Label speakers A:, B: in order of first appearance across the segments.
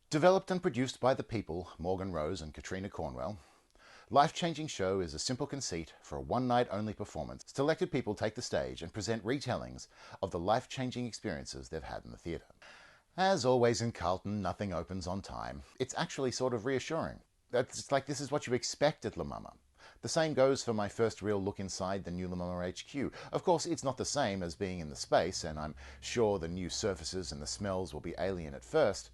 A: Developed and produced by the people, Morgan Rose and Katrina Cornwell, Life-Changing Show is a simple conceit for a one-night-only performance. Selected people take the stage and present retellings of the life-changing experiences they've had in the theatre. As always in Carlton, nothing opens on time. It's actually sort of reassuring. It's like this is what you expect at La Mama. The same goes for my first real look inside the new La Mama HQ. Of course, it's not the same as being in the space, and I'm sure the new surfaces and the smells will be alien at first,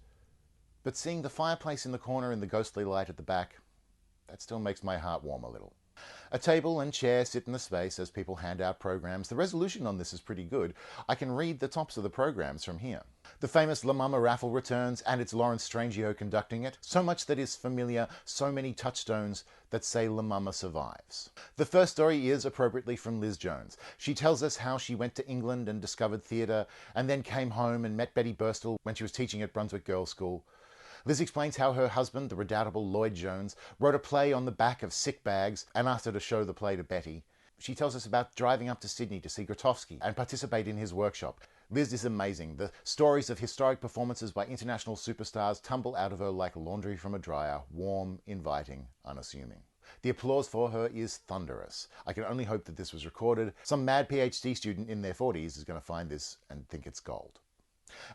A: but seeing the fireplace in the corner and the ghostly light at the back, that still makes my heart warm a little. A table and chair sit in the space as people hand out programs. The resolution on this is pretty good. I can read the tops of the programs from here. The famous La Mama raffle returns, and it's Lawrence Strangio conducting it. So much that is familiar, so many touchstones that say La Mama survives. The first story is appropriately from Liz Jones. She tells us how she went to England and discovered theatre, and then came home and met Betty Burstel when she was teaching at Brunswick Girls' School. Liz explains how her husband, the redoubtable Lloyd Jones, wrote a play on the back of sick bags and asked her to show the play to Betty. She tells us about driving up to Sydney to see Grotowski and participate in his workshop. Liz is amazing. The stories of historic performances by international superstars tumble out of her like laundry from a dryer, warm, inviting, unassuming. The applause for her is thunderous. I can only hope that this was recorded. Some mad PhD student in their 40s is going to find this and think it's gold.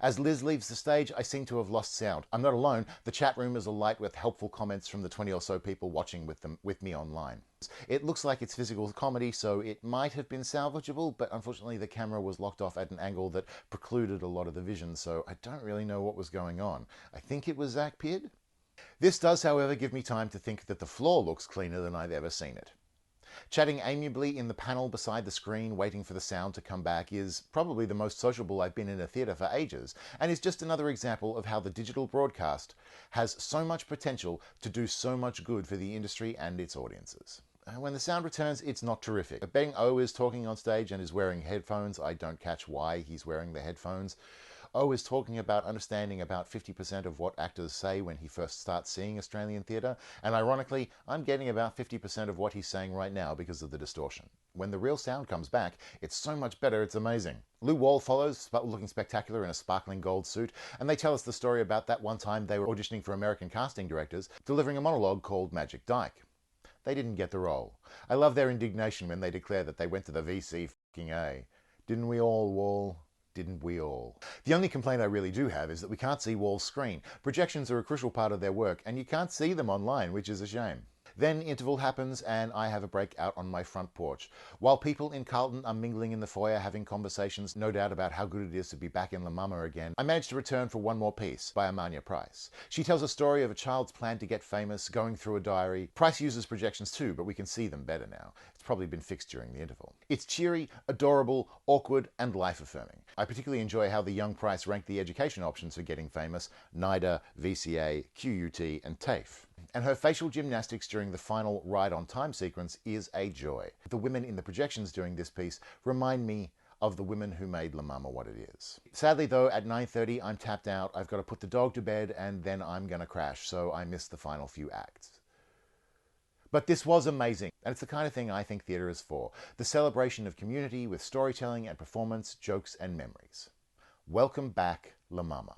A: As Liz leaves the stage, I seem to have lost sound. I'm not alone. The chat room is alight with helpful comments from the 20 or so people watching with me online. It looks like it's physical comedy, so it might have been salvageable, but unfortunately the camera was locked off at an angle that precluded a lot of the vision, so I don't really know what was going on. I think it was Zach Pidd. This does, however, give me time to think that the floor looks cleaner than I've ever seen it. Chatting amiably in the panel beside the screen, waiting for the sound to come back, is probably the most sociable I've been in a theatre for ages, and is just another example of how the digital broadcast has so much potential to do so much good for the industry and its audiences. When the sound returns, it's not terrific. Beng O is talking on stage and is wearing headphones. I don't catch why he's wearing the headphones. O is talking about understanding about 50% of what actors say when he first starts seeing Australian theatre, and ironically, I'm getting about 50% of what he's saying right now because of the distortion. When the real sound comes back, it's so much better, it's amazing. Lou Wall follows, looking spectacular in a sparkling gold suit, and they tell us the story about that one time they were auditioning for American casting directors, delivering a monologue called Magic Dyke. They didn't get the role. I love their indignation when they declare that they went to the VC f***ing A. Didn't we all, Wall? Didn't we all? The only complaint I really do have is that we can't see Wall's screen. Projections are a crucial part of their work, and you can't see them online, which is a shame. Then interval happens and I have a break out on my front porch. While people in Carlton are mingling in the foyer having conversations, no doubt about how good it is to be back in La Mama again, I managed to return for one more piece by Amania Price. She tells a story of a child's plan to get famous, going through a diary. Price uses projections too, but we can see them better now. It's probably been fixed during the interval. It's cheery, adorable, awkward, and life-affirming. I particularly enjoy how the young Price ranked the education options for getting famous: NIDA, VCA, QUT, and TAFE. And her facial gymnastics during the final ride on time sequence is a joy. The women in the projections during this piece remind me of the women who made La Mama what it is. Sadly though, at 9:30 I'm tapped out. I've got to put the dog to bed and then I'm gonna crash, so I missed the final few acts. But this was amazing, and it's the kind of thing I think theatre is for. The celebration of community with storytelling and performance, jokes and memories. Welcome back, La Mama.